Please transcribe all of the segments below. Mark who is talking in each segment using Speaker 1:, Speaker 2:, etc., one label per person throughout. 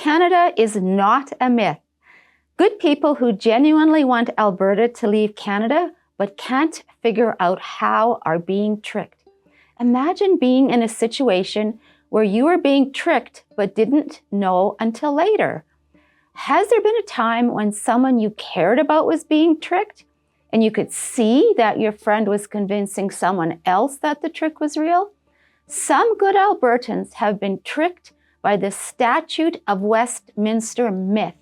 Speaker 1: Canada is not a myth. Good people who genuinely want Alberta to leave Canada but can't figure out how are being tricked. Imagine being in a situation where you were being tricked but didn't know until later. Has there been a time when someone you cared about was being tricked and you could see that your friend was convincing someone else that the trick was real? Some good Albertans have been tricked by the Statute of Westminster myth.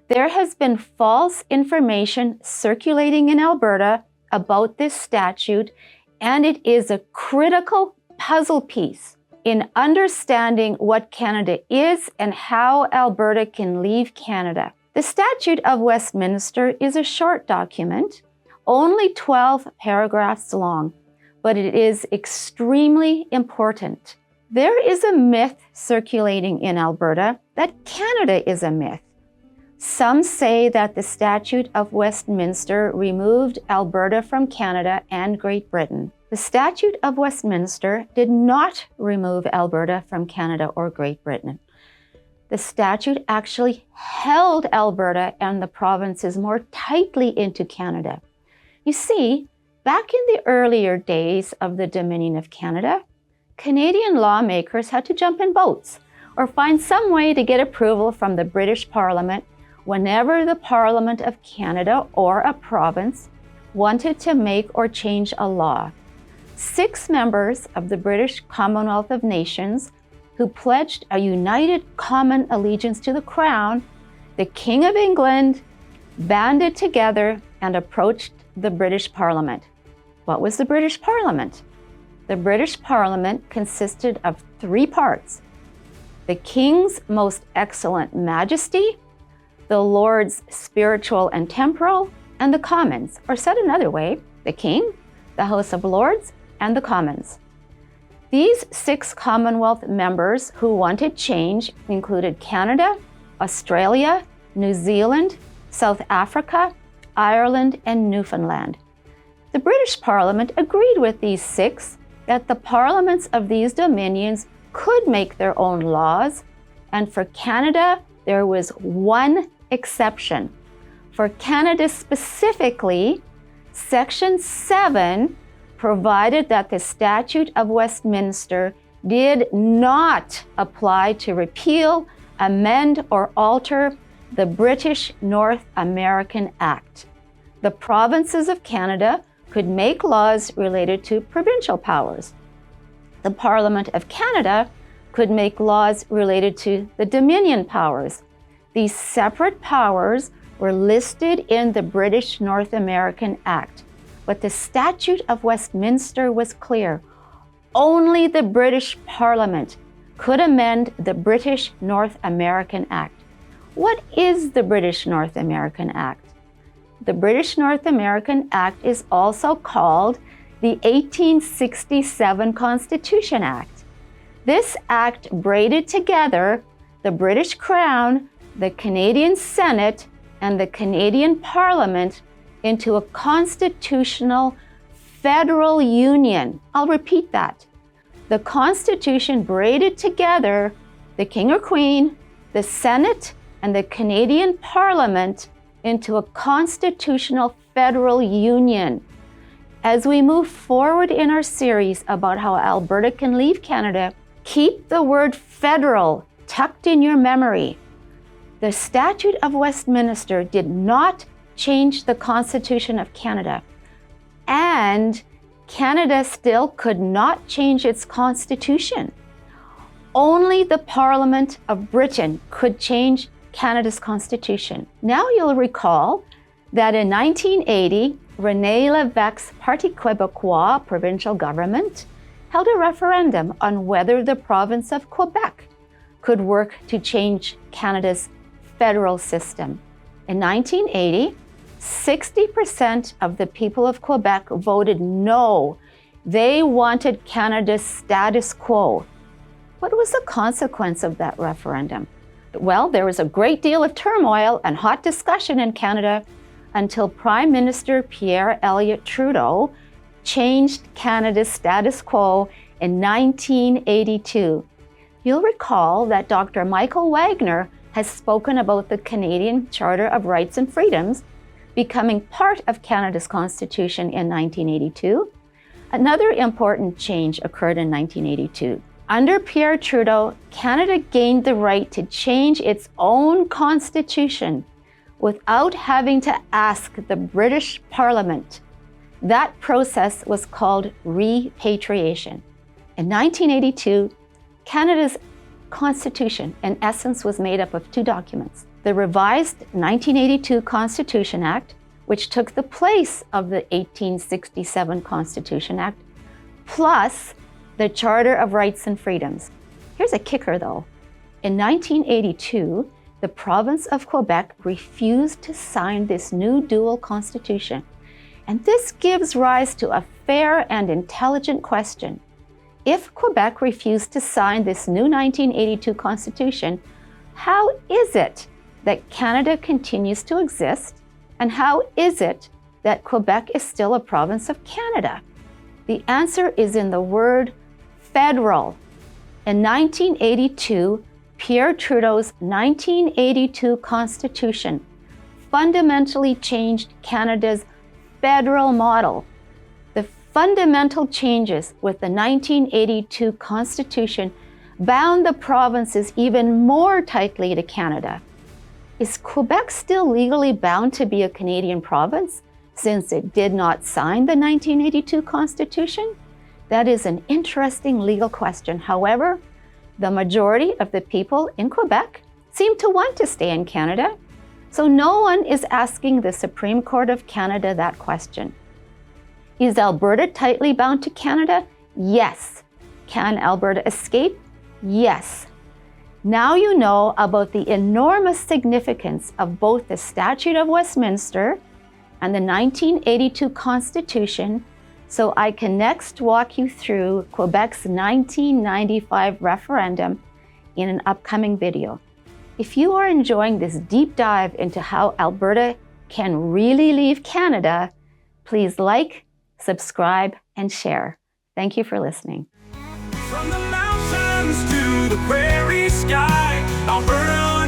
Speaker 1: There has been false information circulating in Alberta about this statute, and it is a critical puzzle piece in understanding what Canada is and how Alberta can leave Canada. The Statute of Westminster is a short document, only 12 paragraphs long, but it is extremely important. There is a myth circulating in Alberta that Canada is a myth. Some say that the Statute of Westminster removed Alberta from Canada and Great Britain. The Statute of Westminster did not remove Alberta from Canada or Great Britain. The statute actually held Alberta and the provinces more tightly into Canada. You see, back in the earlier days of the Dominion of Canada, Canadian lawmakers had to jump in boats or find some way to get approval from the British Parliament whenever the Parliament of Canada or a province wanted to make or change a law. 6 members of the British Commonwealth of Nations who pledged a united common allegiance to the Crown, the King of England, banded together and approached the British Parliament. What was the British Parliament? The British Parliament consisted of 3 parts: the King's Most Excellent Majesty, the Lords Spiritual and Temporal, and the Commons, or said another way, the King, the House of Lords, and the Commons. These 6 Commonwealth members who wanted change included Canada, Australia, New Zealand, South Africa, Ireland, and Newfoundland. The British Parliament agreed with these 6 that the parliaments of these dominions could make their own laws, and for Canada, there was one exception. For Canada specifically, Section 7 provided that the Statute of Westminster did not apply to repeal, amend, or alter the British North American Act. The provinces of Canada could make laws related to provincial powers. The Parliament of Canada could make laws related to the Dominion powers. These separate powers were listed in the British North American Act. But the Statute of Westminster was clear. Only the British Parliament could amend the British North American Act. What is the British North American Act? The British North American Act is also called the 1867 Constitution Act. This act braided together the British Crown, the Canadian Senate, and the Canadian Parliament into a constitutional federal union. I'll repeat that. The Constitution braided together the King or Queen, the Senate, and the Canadian Parliament into a constitutional federal union. As we move forward in our series about how Alberta can leave Canada, keep the word federal tucked in your memory. The Statute of Westminster did not change the Constitution of Canada, and Canada still could not change its constitution. Only the Parliament of Britain could change Canada's constitution. Now you'll recall that in 1980, René Lévesque's Parti Québécois provincial government held a referendum on whether the province of Quebec could work to change Canada's federal system. In 1980, 60% of the people of Quebec voted no. They wanted Canada's status quo. What was the consequence of that referendum? Well, there was a great deal of turmoil and hot discussion in Canada until Prime Minister Pierre Trudeau changed Canada's status quo in 1982. You'll recall that Dr. Michael Wagner has spoken about the Canadian Charter of Rights and Freedoms becoming part of Canada's Constitution in 1982. Another important change occurred in 1982. Under Pierre Trudeau, Canada gained the right to change its own constitution without having to ask the British Parliament. That process was called repatriation. In 1982, Canada's constitution, in essence, was made up of two documents. The revised 1982 Constitution Act, which took the place of the 1867 Constitution Act, plus the Charter of Rights and Freedoms. Here's a kicker though. In 1982, the province of Quebec refused to sign this new dual constitution. And this gives rise to a fair and intelligent question. If Quebec refused to sign this new 1982 constitution, how is it that Canada continues to exist? And how is it that Quebec is still a province of Canada? The answer is in the word federal. In 1982, Pierre Trudeau's 1982 Constitution fundamentally changed Canada's federal model. The fundamental changes with the 1982 Constitution bound the provinces even more tightly to Canada. Is Quebec still legally bound to be a Canadian province since it did not sign the 1982 Constitution? That is an interesting legal question. However, the majority of the people in Quebec seem to want to stay in Canada, so no one is asking the Supreme Court of Canada that question. Is Alberta tightly bound to Canada? Yes. Can Alberta escape? Yes. Now you know about the enormous significance of both the Statute of Westminster and the 1982 Constitution, so I can next walk you through Quebec's 1995 referendum in an upcoming video. If you are enjoying this deep dive into how Alberta can really leave Canada, please like, subscribe, and share. Thank you for listening.
Speaker 2: From the mountains to the prairie sky, Alberta